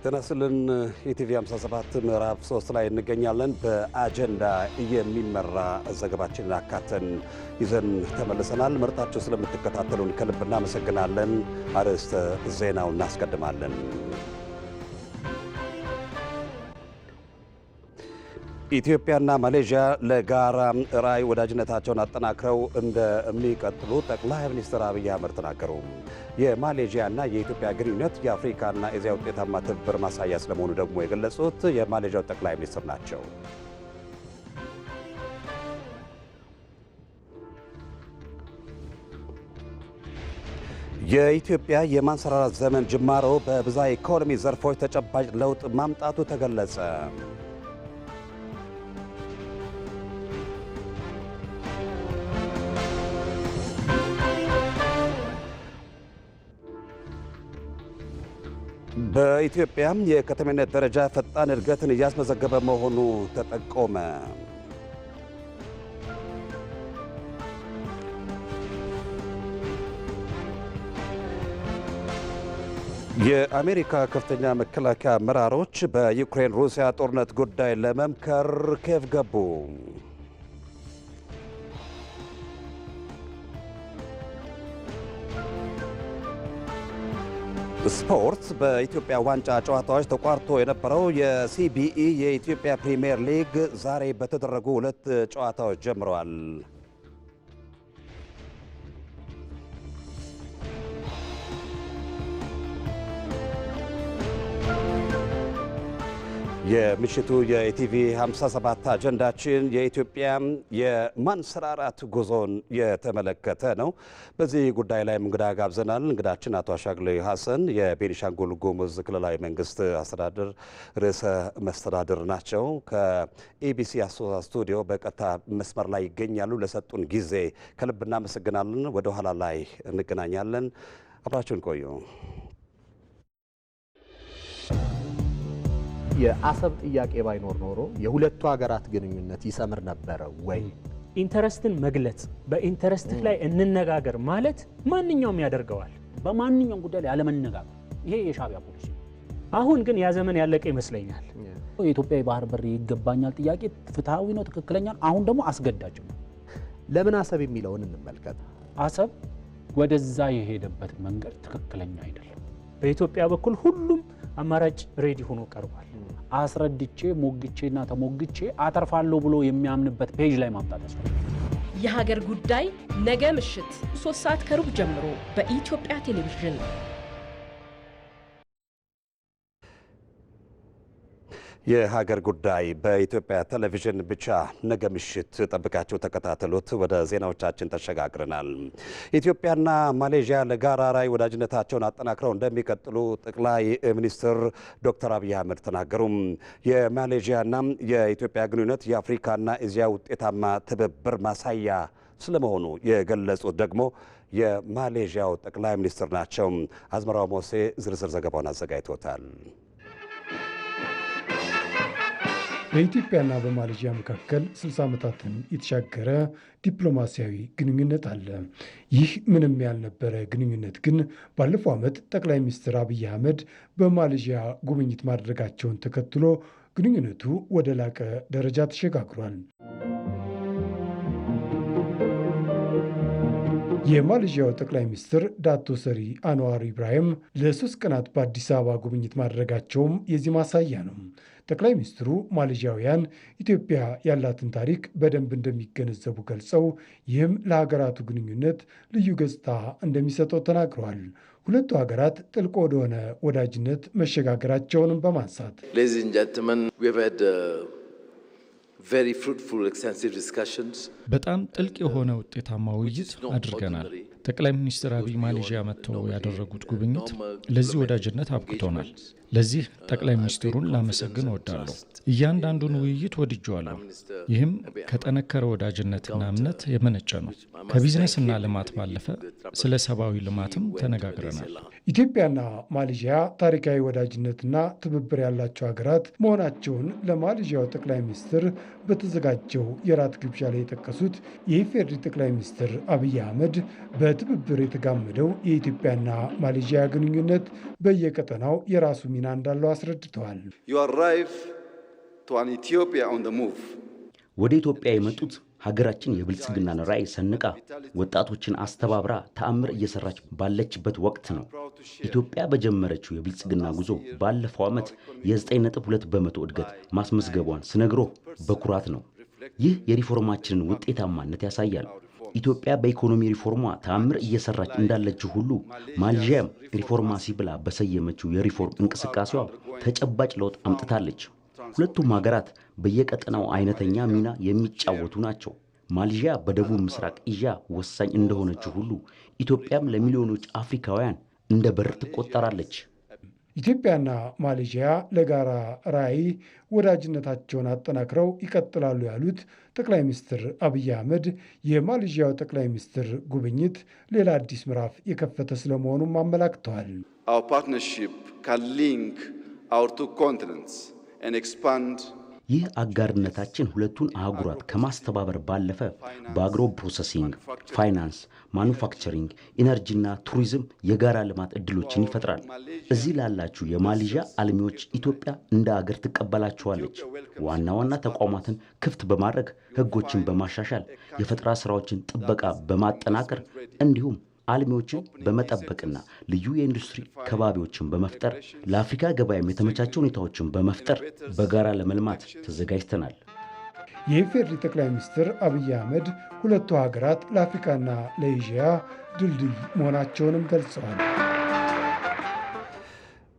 ተነስልን ኢቲቪ 57 ምዕራፍ 3 ላይ እንገኛለን። በአጀንዳ የሚመራ ዘገባችንን አካተን ይዘን ተመልሰናል። መርጣችሁ ስለምትከታተሉን ከልብ እናመሰግናለን። አርዕስተ ዜናውን እናስቀድማለን። ኢትዮጵያና ማሌዥያ ለጋራ ራዕይ ወዳጅነታቸውን አጠናክረው እንደሚቀጥሉ ጠቅላይ ሚኒስትር አብይ አህመድ ተናገሩ። የማሌዥያና የኢትዮጵያ ግንኙነት የአፍሪካና ኤዥያ ውጤታማ ትብብር ማሳያ ስለመሆኑ ደግሞ የገለጹት የማሌዥያው ጠቅላይ ሚኒስትር ናቸው። የኢትዮጵያ የማንሰራራት ዘመን ጅማሮ በብዝሃ ኢኮኖሚ ዘርፎች ተጨባጭ ለውጥ ማምጣቱ ተገለጸ። በኢትዮጵያም የከተሜነት ደረጃ ፈጣን እድገትን እያስመዘገበ መሆኑ ተጠቆመ። የአሜሪካ ከፍተኛ መከላከያ አመራሮች በዩክሬን ሩሲያ ጦርነት ጉዳይ ለመምከር ኬቭ ገቡ። ስፖርት በኢትዮጵያ ዋንጫ ጨዋታዎች ተቋርጦ የነበረው የሲቢኢ የኢትዮጵያ ፕሪሚየር ሊግ ዛሬ በተደረጉ 2 ጨዋታዎች ጀምረዋል። የምሽቱ የኢቲቪ 57 አጀንዳችን የኢትዮጵያ የማንሰራራት ጉዞን የተመለከተ ነው። በዚህ ጉዳይ ላይ እንግዳ ጋብዘናል። እንግዳችን አቶ አሻግሌ ሀሰን የቤኒሻንጉል ጉሙዝ ክልላዊ መንግስት አስተዳደር ርዕሰ መስተዳድር ናቸው። ከኢቢሲ ስቱዲዮ በቀጥታ መስመር ላይ ይገኛሉ። ለሰጡን ጊዜ ከልብ እናመሰግናለን። ወደ ኋላ ላይ እንገናኛለን። አብራችሁን ቆዩ። የአሰብ ጥያቄ ባይኖር ኖሮ የሁለቱ ሀገራት ግንኙነት ይሰምር ነበረ ወይ? ኢንተረስትን መግለጽ፣ በኢንተረስትህ ላይ እንነጋገር ማለት ማንኛውም ያደርገዋል። በማንኛውም ጉዳይ ላይ አለመነጋገር ይሄ የሻዕቢያ ፖሊሲ። አሁን ግን ያ ዘመን ያለቀ ይመስለኛል። የኢትዮጵያ የባህር በር ይገባኛል ጥያቄ ፍትሃዊ ነው፣ ትክክለኛ ነው። አሁን ደግሞ አስገዳጅ ነው። ለምን አሰብ የሚለውን እንመልከት። አሰብ ወደዛ የሄደበት መንገድ ትክክለኛ አይደለም። በኢትዮጵያ በኩል ሁሉም አማራጭ ሬዲ ሆኖ ቀርቧል። አስረድቼ ሞግቼና ተሞግቼ አተርፋለሁ ብሎ የሚያምንበት ፔጅ ላይ ማምጣት ያስፈልጋል። የሀገር ጉዳይ ነገ ምሽት 3 ሰዓት ከሩብ ጀምሮ በኢትዮጵያ ቴሌቪዥን። የሀገር ጉዳይ በኢትዮጵያ ቴሌቪዥን ብቻ ነገ ምሽት ጠብቃችሁ ተከታተሉት። ወደ ዜናዎቻችን ተሸጋግረናል። ኢትዮጵያና ማሌዥያ ለጋራ ራዕይ ወዳጅነታቸውን አጠናክረው እንደሚቀጥሉ ጠቅላይ ሚኒስትር ዶክተር አብይ አህመድ ተናገሩ። የማሌዥያና የኢትዮጵያ ግንኙነት የአፍሪካና ኤዥያ ውጤታማ ትብብር ማሳያ ስለመሆኑ የገለጹት ደግሞ የማሌዥያው ጠቅላይ ሚኒስትር ናቸው። አዝመራው ሞሴ ዝርዝር ዘገባውን አዘጋጅቶታል። በኢትዮጵያና በማሌዥያ መካከል 60 ዓመታትን የተሻገረ ዲፕሎማሲያዊ ግንኙነት አለ። ይህ ምንም ያልነበረ ግንኙነት ግን ባለፈው ዓመት ጠቅላይ ሚኒስትር አብይ አህመድ በማሌዥያ ጉብኝት ማድረጋቸውን ተከትሎ ግንኙነቱ ወደ ላቀ ደረጃ ተሸጋግሯል። የማሌዥያው ጠቅላይ ሚኒስትር ዳቶ ሰሪ አንዋር ኢብራሂም ለ3 ቀናት በአዲስ አበባ ጉብኝት ማድረጋቸውም የዚህ ማሳያ ነው። ጠቅላይ ሚኒስትሩ ማሌዥያውያን ኢትዮጵያ ያላትን ታሪክ በደንብ እንደሚገነዘቡ ገልጸው ይህም ለሀገራቱ ግንኙነት ልዩ ገጽታ እንደሚሰጠው ተናግረዋል። ሁለቱ ሀገራት ጥልቅ ወደሆነ ወዳጅነት መሸጋገራቸውንም በማንሳት በጣም ጥልቅ የሆነ ውጤታማ ውይይት አድርገናል። ጠቅላይ ሚኒስትር አብይ ማሌዥያ መጥተው ያደረጉት ጉብኝት ለዚህ ወዳጅነት አብቅቶናል። ለዚህ ጠቅላይ ሚኒስትሩን ላመሰግን እወዳለሁ። እያንዳንዱን ውይይት ወድጄዋለሁ። ይህም ከጠነከረ ወዳጅነትና እምነት የመነጨ ነው። ከቢዝነስና ልማት ባለፈ ስለ ሰብአዊ ልማትም ተነጋግረናል። ኢትዮጵያና ማሌዥያ ታሪካዊ ወዳጅነትና ትብብር ያላቸው ሀገራት መሆናቸውን ለማሌዥያው ጠቅላይ ሚኒስትር በተዘጋጀው የራት ግብዣ ላይ የጠቀሱት የኢፌዴሪ ጠቅላይ ሚኒስትር አብይ አህመድ በትብብር የተጋመደው የኢትዮጵያና ማሌዥያ ግንኙነት በየቀጠናው የራሱ ሚና እንዳለው አስረድተዋል። ወደ ኢትዮጵያ የመጡት ሀገራችን የብልጽግናን ራዕይ ሰንቃ ወጣቶችን አስተባብራ ተአምር እየሰራች ባለችበት ወቅት ነው። ኢትዮጵያ በጀመረችው የብልጽግና ጉዞ ባለፈው ዓመት የ9.2 በመቶ እድገት ማስመዝገቧን ስነግሮ በኩራት ነው። ይህ የሪፎርማችንን ውጤታማነት ያሳያል። ኢትዮጵያ በኢኮኖሚ ሪፎርሟ ተአምር እየሰራች እንዳለችው ሁሉ ማሌዥያም ሪፎርማሲ ብላ በሰየመችው የሪፎርም እንቅስቃሴዋ ተጨባጭ ለውጥ አምጥታለች። ሁለቱም ሀገራት በየቀጠናው አይነተኛ ሚና የሚጫወቱ ናቸው። ማሌዥያ በደቡብ ምስራቅ ኤዥያ ወሳኝ እንደሆነችው ሁሉ ኢትዮጵያም ለሚሊዮኖች አፍሪካውያን እንደ በር ትቆጠራለች። ኢትዮጵያና ማሌዥያ ለጋራ ራዕይ ወዳጅነታቸውን አጠናክረው ይቀጥላሉ ያሉት ጠቅላይ ሚኒስትር አብይ አህመድ የማሌዥያው ጠቅላይ ሚኒስትር ጉብኝት ሌላ አዲስ ምዕራፍ የከፈተ ስለመሆኑም አመላክተዋል። Our partnership can link our two continents and expand. ይህ አጋርነታችን ሁለቱን አህጉራት ከማስተባበር ባለፈ በአግሮ ፕሮሰሲንግ፣ ፋይናንስ፣ ማኑፋክቸሪንግ፣ ኢነርጂና ቱሪዝም የጋራ ልማት ዕድሎችን ይፈጥራል። እዚህ ላላችሁ የማሌዥያ አልሚዎች ኢትዮጵያ እንደ አገር ትቀበላችኋለች። ዋና ዋና ተቋማትን ክፍት በማድረግ ሕጎችን በማሻሻል የፈጠራ ሥራዎችን ጥበቃ በማጠናከር እንዲሁም አልሚዎችን በመጠበቅና ልዩ የኢንዱስትሪ ከባቢዎችን በመፍጠር ለአፍሪካ ገበያም የተመቻቸ ሁኔታዎችን በመፍጠር በጋራ ለመልማት ተዘጋጅተናል። የኢፌዴሪ ጠቅላይ ሚኒስትር አብይ አህመድ ሁለቱ ሀገራት ለአፍሪካና ለኤዥያ ድልድይ መሆናቸውንም ገልጸዋል።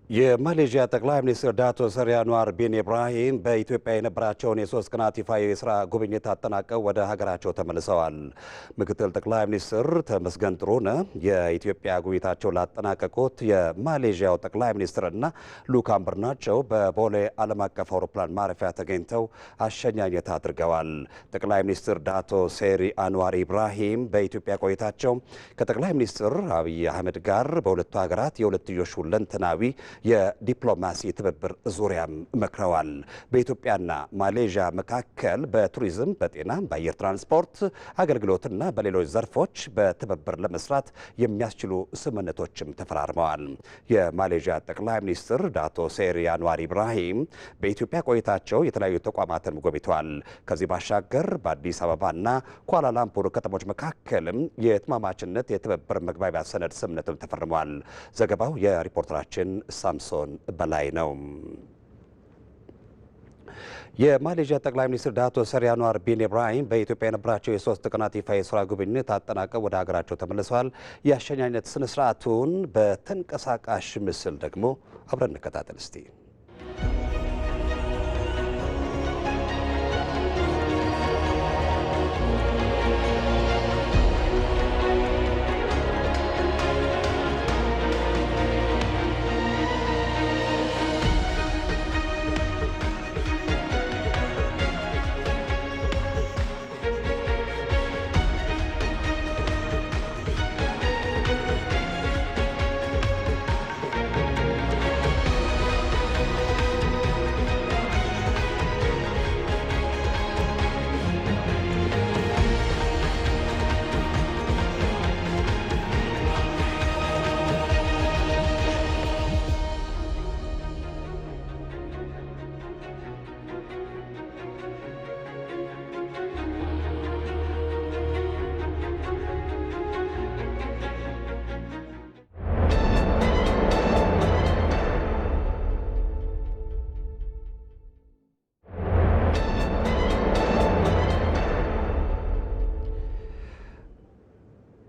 የማሌዥያ ጠቅላይ ሚኒስትር ዳቶ ሰሪ አንዋር ቢን ኢብራሂም በኢትዮጵያ የነበራቸውን የ3 ቀናት ይፋዊ የስራ ጉብኝት አጠናቀው ወደ ሀገራቸው ተመልሰዋል። ምክትል ጠቅላይ ሚኒስትር ተመስገን ጥሩነህ የኢትዮጵያ ጉብኝታቸው ላጠናቀቁት የማሌዥያው ጠቅላይ ሚኒስትርና ልዑካን ቡድናቸው በቦሌ ዓለም አቀፍ አውሮፕላን ማረፊያ ተገኝተው አሸኛኘት አድርገዋል። ጠቅላይ ሚኒስትር ዳቶ ሰሪ አንዋር ኢብራሂም በኢትዮጵያ ቆይታቸው ከጠቅላይ ሚኒስትር አብይ አህመድ ጋር በሁለቱ ሀገራት የሁለትዮሽ ሁለንተናዊ የዲፕሎማሲ ትብብር ዙሪያም መክረዋል። በኢትዮጵያና ማሌዥያ መካከል በቱሪዝም፣ በጤና፣ በአየር ትራንስፖርት አገልግሎትና በሌሎች ዘርፎች በትብብር ለመስራት የሚያስችሉ ስምምነቶችም ተፈራርመዋል። የማሌዥያ ጠቅላይ ሚኒስትር ዳቶ ሰሪ አንዋር ኢብራሂም በኢትዮጵያ ቆይታቸው የተለያዩ ተቋማትን ጎብኝተዋል። ከዚህ ባሻገር በአዲስ አበባና ኳላላምፑር ከተሞች መካከልም የትማማችነት የትብብር መግባቢያ ሰነድ ስምምነትም ተፈርመዋል። ዘገባው የሪፖርተራችን ሳምሶን በላይ ነው። የማሌዥያ ጠቅላይ ሚኒስትር ዳቶ ሰሪ አንዋር ቢን ኢብራሂም በኢትዮጵያ የነበራቸው የ3 ቀናት ይፋ የስራ ጉብኝት አጠናቀው ወደ ሀገራቸው ተመልሰዋል። የአሸኛኘት ስነ ስርዓቱን በተንቀሳቃሽ ምስል ደግሞ አብረን እንከታተል እስቲ።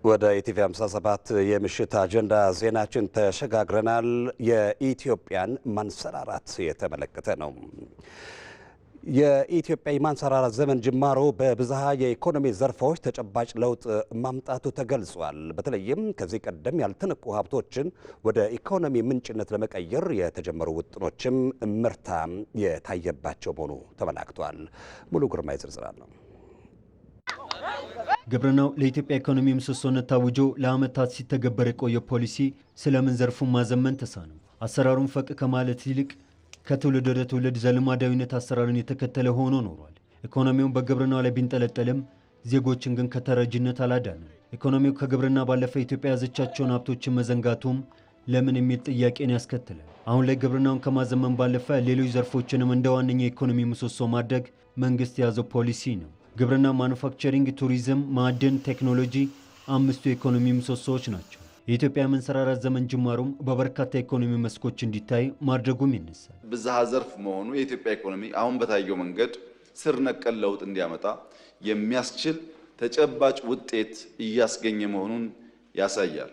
ወደ ኢቲቪ 57 የምሽት አጀንዳ ዜናችን ተሸጋግረናል። የኢትዮጵያን ማንሰራራት የተመለከተ ነው። የኢትዮጵያ የማንሰራራት ዘመን ጅማሮ በብዝሃ የኢኮኖሚ ዘርፎች ተጨባጭ ለውጥ ማምጣቱ ተገልጿል። በተለይም ከዚህ ቀደም ያልተነቁ ሀብቶችን ወደ ኢኮኖሚ ምንጭነት ለመቀየር የተጀመሩ ውጥኖችም ምርታ የታየባቸው መሆኑ ተመላክቷል። ሙሉ ግርማ ይዝርዝራል ነው። ግብርናው ለኢትዮጵያ ኢኮኖሚ ምሰሶነት ታውጆ ለዓመታት ሲተገበር የቆየ ፖሊሲ ስለምን ዘርፉን ማዘመን ተሳነው? አሰራሩን ፈቅ ከማለት ይልቅ ከትውልድ ወደ ትውልድ ዘልማዳዊነት አሰራርን የተከተለ ሆኖ ኖሯል። ኢኮኖሚውን በግብርናው ላይ ቢንጠለጠልም ዜጎችን ግን ከተረጅነት አላዳንም። ኢኮኖሚው ከግብርና ባለፈ ኢትዮጵያ ያዘቻቸውን ሀብቶችን መዘንጋቱም ለምን የሚል ጥያቄን ያስከትላል። አሁን ላይ ግብርናውን ከማዘመን ባለፈ ሌሎች ዘርፎችንም እንደ ዋነኛ የኢኮኖሚ ምሰሶ ማድረግ መንግስት የያዘው ፖሊሲ ነው። ግብርና፣ ማኑፋክቸሪንግ፣ ቱሪዝም፣ ማዕድን፣ ቴክኖሎጂ 5ቱ የኢኮኖሚ ምሰሶዎች ናቸው። የኢትዮጵያ መንሰራራት ዘመን ጅማሩም በበርካታ የኢኮኖሚ መስኮች እንዲታይ ማድረጉም ይነሳል። ብዝሃ ዘርፍ መሆኑ የኢትዮጵያ ኢኮኖሚ አሁን በታየው መንገድ ስር ነቀል ለውጥ እንዲያመጣ የሚያስችል ተጨባጭ ውጤት እያስገኘ መሆኑን ያሳያል።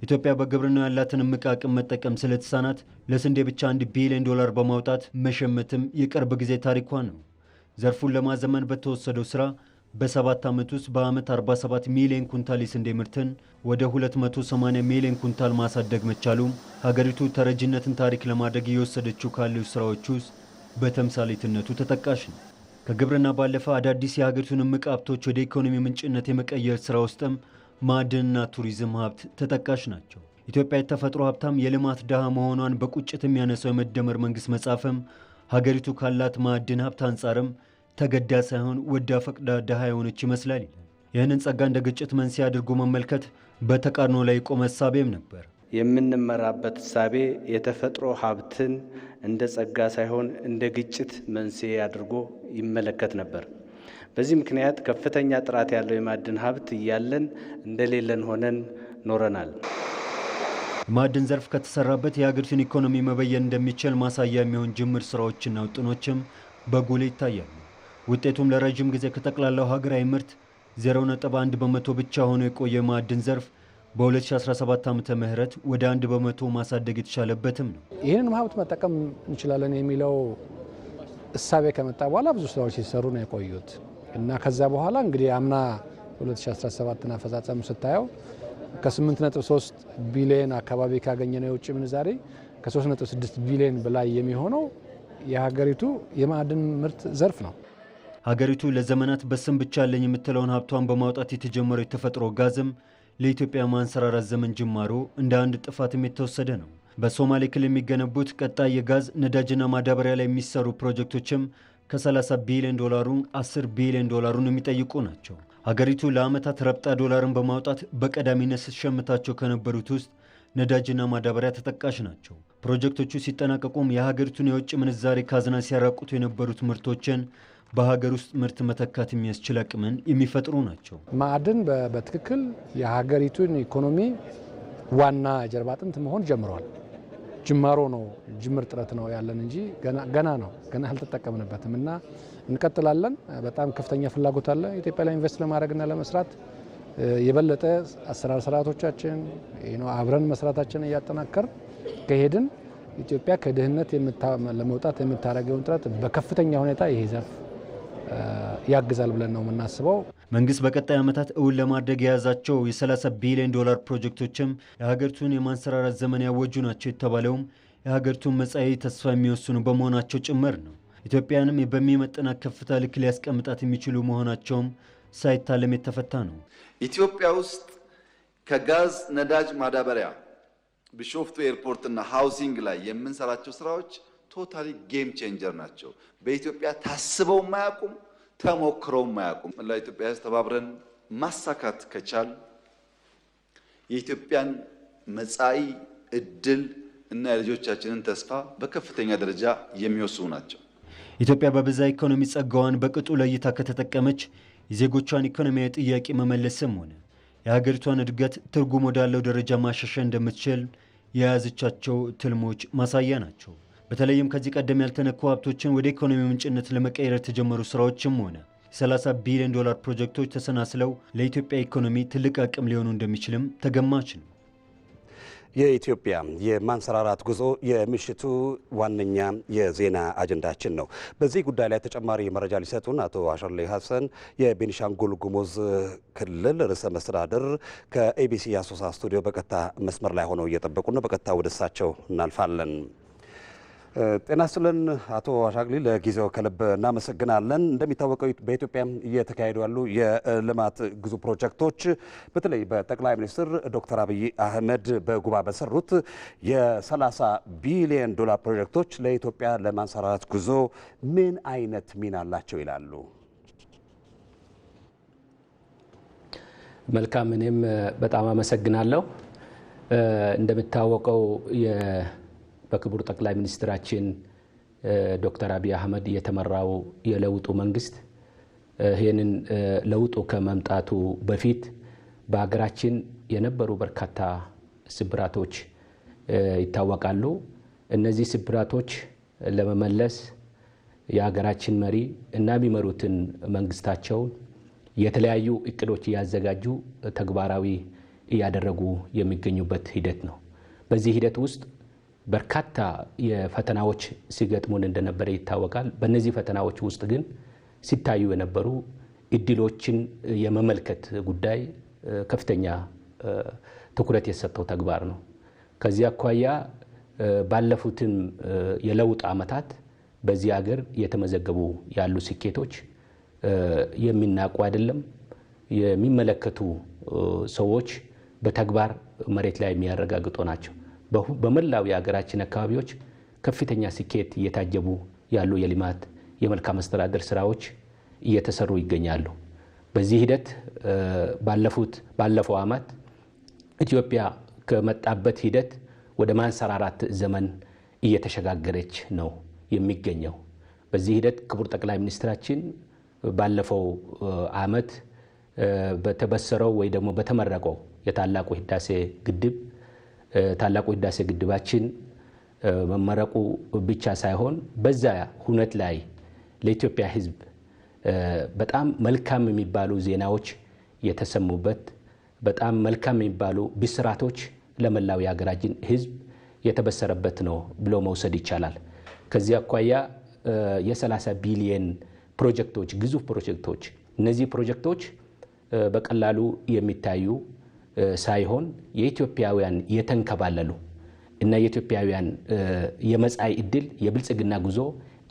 ኢትዮጵያ በግብርናው ያላትን እምቅ አቅም መጠቀም ስለተሳናት ለስንዴ ብቻ $1 ቢሊዮን በማውጣት መሸመትም የቅርብ ጊዜ ታሪኳ ነው። ዘርፉን ለማዘመን በተወሰደው ስራ በ7 ዓመት ውስጥ በዓመት 47 ሚሊዮን ኩንታል የስንዴ ምርትን ወደ 280 ሚሊዮን ኩንታል ማሳደግ መቻሉም ሀገሪቱ ተረጂነትን ታሪክ ለማድረግ እየወሰደችው ካለው ስራዎች ውስጥ በተምሳሌትነቱ ተጠቃሽ ነው። ከግብርና ባለፈ አዳዲስ የሀገሪቱን እምቅ ሀብቶች ወደ ኢኮኖሚ ምንጭነት የመቀየር ስራ ውስጥም ማዕድንና ቱሪዝም ሀብት ተጠቃሽ ናቸው። ኢትዮጵያ የተፈጥሮ ሀብታም የልማት ድሃ መሆኗን በቁጭት የሚያነሳው የመደመር መንግስት መጽሐፍም ሀገሪቱ ካላት ማዕድን ሀብት አንጻርም ተገዳ ሳይሆን ወዳ ፈቅዳ ድሃ የሆነች ይመስላል ይላል። ይህንን ጸጋ እንደ ግጭት መንስኤ አድርጎ መመልከት በተቃርኖ ላይ የቆመ እሳቤም ነበር። የምንመራበት እሳቤ የተፈጥሮ ሀብትን እንደ ጸጋ ሳይሆን እንደ ግጭት መንስኤ አድርጎ ይመለከት ነበር። በዚህ ምክንያት ከፍተኛ ጥራት ያለው የማዕድን ሀብት እያለን እንደሌለን ሆነን ኖረናል። የማዕድን ዘርፍ ከተሰራበት የሀገሪቱን ኢኮኖሚ መበየን እንደሚችል ማሳያ የሚሆን ጅምር ስራዎችና ውጥኖችም በጉልህ ይታያሉ። ውጤቱም ለረጅም ጊዜ ከጠቅላላው ሀገራዊ ምርት 0.1 በመቶ ብቻ ሆኖ የቆየ የማዕድን ዘርፍ በ2017 ዓመተ ምህረት ወደ 1 በመቶ ማሳደግ የተቻለበትም ነው። ይህንን ሀብት መጠቀም እንችላለን የሚለው እሳቤ ከመጣ በኋላ ብዙ ስራዎች ሲሰሩ ነው የቆዩት እና ከዛ በኋላ እንግዲህ አምና 2017 አፈጻጸም ስታየው ከ8.3 ቢሊዮን አካባቢ ካገኘነው የውጭ ምንዛሬ ከ3.6 ቢሊዮን በላይ የሚሆነው የሀገሪቱ የማዕድን ምርት ዘርፍ ነው። ሀገሪቱ ለዘመናት በስም ብቻ አለኝ የምትለውን ሀብቷን በማውጣት የተጀመረው የተፈጥሮ ጋዝም ለኢትዮጵያ ማንሰራራት ዘመን ጅማሮ እንደ አንድ ጥፋትም የተወሰደ ነው። በሶማሌ ክልል የሚገነቡት ቀጣይ የጋዝ ነዳጅና ማዳበሪያ ላይ የሚሰሩ ፕሮጀክቶችም ከ30 ቢሊዮን ዶላሩ 10 ቢሊዮን ዶላሩን የሚጠይቁ ናቸው። ሀገሪቱ ለዓመታት ረብጣ ዶላርን በማውጣት በቀዳሚነት ስትሸምታቸው ከነበሩት ውስጥ ነዳጅና ማዳበሪያ ተጠቃሽ ናቸው። ፕሮጀክቶቹ ሲጠናቀቁም የሀገሪቱን የውጭ ምንዛሬ ካዝና ሲያራቁቱ የነበሩት ምርቶችን በሀገር ውስጥ ምርት መተካት የሚያስችል አቅምን የሚፈጥሩ ናቸው። ማዕድን በትክክል የሀገሪቱን ኢኮኖሚ ዋና ጀርባ አጥንት መሆን ጀምሯል። ጅማሮ ነው፣ ጅምር ጥረት ነው ያለን እንጂ ገና አልተጠቀምንበትም እና እንቀጥላለን። በጣም ከፍተኛ ፍላጎት አለ ኢትዮጵያ ላይ ኢንቨስት ለማድረግና ለመስራት። የበለጠ አሰራር ስርዓቶቻችን አብረን መስራታችንን እያጠናከር ከሄድን ኢትዮጵያ ከድህነት ለመውጣት የምታደርገውን ጥረት በከፍተኛ ሁኔታ ይሄ ዘርፍ ያግዛል ብለን ነው የምናስበው። መንግስት በቀጣይ ዓመታት እውን ለማድረግ የያዛቸው የ30 ቢሊዮን ዶላር ፕሮጀክቶችም የሀገሪቱን የማንሰራራት ዘመን ያወጁ ናቸው የተባለውም የሀገሪቱን መጻኢ ተስፋ የሚወስኑ በመሆናቸው ጭምር ነው። ኢትዮጵያንም በሚመጥናት ከፍታ ልክ ሊያስቀምጣት የሚችሉ መሆናቸውም ሳይታለም የተፈታ ነው። ኢትዮጵያ ውስጥ ከጋዝ፣ ነዳጅ፣ ማዳበሪያ ቢሾፍቱ ኤርፖርትና ሃውሲንግ ላይ የምንሰራቸው ስራዎች ቶታሊ ጌም ቼንጀር ናቸው። በኢትዮጵያ ታስበው ማያውቁም፣ ተሞክረው ማያውቁም። ለኢትዮጵያ ሕዝብ ተባብረን ማሳካት ከቻል የኢትዮጵያን መጻኢ እድል እና የልጆቻችንን ተስፋ በከፍተኛ ደረጃ የሚወስኑ ናቸው። ኢትዮጵያ በብዛ ኢኮኖሚ ጸጋዋን በቅጡ ለይታ ከተጠቀመች የዜጎቿን ኢኮኖሚያዊ ጥያቄ መመለስም ሆነ የሀገሪቷን እድገት ትርጉም ወዳለው ደረጃ ማሻሻል እንደምትችል የያዘቻቸው ትልሞች ማሳያ ናቸው። በተለይም ከዚህ ቀደም ያልተነኩ ሀብቶችን ወደ ኢኮኖሚ ምንጭነት ለመቀየር የተጀመሩ ስራዎችም ሆነ የ30 ቢሊዮን ዶላር ፕሮጀክቶች ተሰናስለው ለኢትዮጵያ ኢኮኖሚ ትልቅ አቅም ሊሆኑ እንደሚችልም ተገማች ነው። የኢትዮጵያ የማንሰራራት ጉዞ የምሽቱ ዋነኛ የዜና አጀንዳችን ነው። በዚህ ጉዳይ ላይ ተጨማሪ መረጃ ሊሰጡን አቶ አሸርሌ ሀሰን የቤኒሻንጉል ጉሙዝ ክልል ርዕሰ መስተዳድር ከኤቢሲ የአሶሳ ስቱዲዮ በቀጥታ መስመር ላይ ሆነው እየጠበቁ ነው። በቀጥታ ወደ እሳቸው እናልፋለን። ጤና ይስጥልን አቶ አሻግሊ፣ ለጊዜው ከልብ እናመሰግናለን። እንደሚታወቀው በኢትዮጵያ እየተካሄዱ ያሉ የልማት ጉዞ ፕሮጀክቶች በተለይ በጠቅላይ ሚኒስትር ዶክተር አብይ አህመድ በጉባ በሰሩት የ30 ቢሊዮን ዶላር ፕሮጀክቶች ለኢትዮጵያ ለማንሰራራት ጉዞ ምን አይነት ሚና አላቸው ይላሉ? መልካም እኔም በጣም አመሰግናለሁ። እንደምታወቀው በክቡር ጠቅላይ ሚኒስትራችን ዶክተር አብይ አህመድ የተመራው የለውጡ መንግስት ይህንን ለውጡ ከመምጣቱ በፊት በሀገራችን የነበሩ በርካታ ስብራቶች ይታወቃሉ። እነዚህ ስብራቶች ለመመለስ የሀገራችን መሪ እና የሚመሩትን መንግስታቸውን የተለያዩ እቅዶች እያዘጋጁ ተግባራዊ እያደረጉ የሚገኙበት ሂደት ነው። በዚህ ሂደት ውስጥ በርካታ የፈተናዎች ሲገጥሙን እንደነበረ ይታወቃል። በእነዚህ ፈተናዎች ውስጥ ግን ሲታዩ የነበሩ እድሎችን የመመልከት ጉዳይ ከፍተኛ ትኩረት የሰጠው ተግባር ነው። ከዚህ አኳያ ባለፉትም የለውጥ ዓመታት በዚህ ሀገር የተመዘገቡ ያሉ ስኬቶች የሚናቁ አይደለም። የሚመለከቱ ሰዎች በተግባር መሬት ላይ የሚያረጋግጡ ናቸው። በመላው የሀገራችን አካባቢዎች ከፍተኛ ስኬት እየታጀቡ ያሉ የልማት የመልካም አስተዳደር ስራዎች እየተሰሩ ይገኛሉ። በዚህ ሂደት ባለፈው ዓመት ኢትዮጵያ ከመጣበት ሂደት ወደ ማንሰራራት ዘመን እየተሸጋገረች ነው የሚገኘው። በዚህ ሂደት ክቡር ጠቅላይ ሚኒስትራችን ባለፈው ዓመት በተበሰረው ወይ ደግሞ በተመረቀው የታላቁ ህዳሴ ግድባችን መመረቁ ብቻ ሳይሆን በዛ ሁነት ላይ ለኢትዮጵያ ህዝብ በጣም መልካም የሚባሉ ዜናዎች የተሰሙበት በጣም መልካም የሚባሉ ብስራቶች ለመላው የሀገራችን ህዝብ የተበሰረበት ነው ብሎ መውሰድ ይቻላል። ከዚህ አኳያ የ30 ቢሊየን ፕሮጀክቶች ግዙፍ ፕሮጀክቶች እነዚህ ፕሮጀክቶች በቀላሉ የሚታዩ ሳይሆን የኢትዮጵያውያን የተንከባለሉ እና የኢትዮጵያውያን የመጻኢ ዕድል የብልጽግና ጉዞ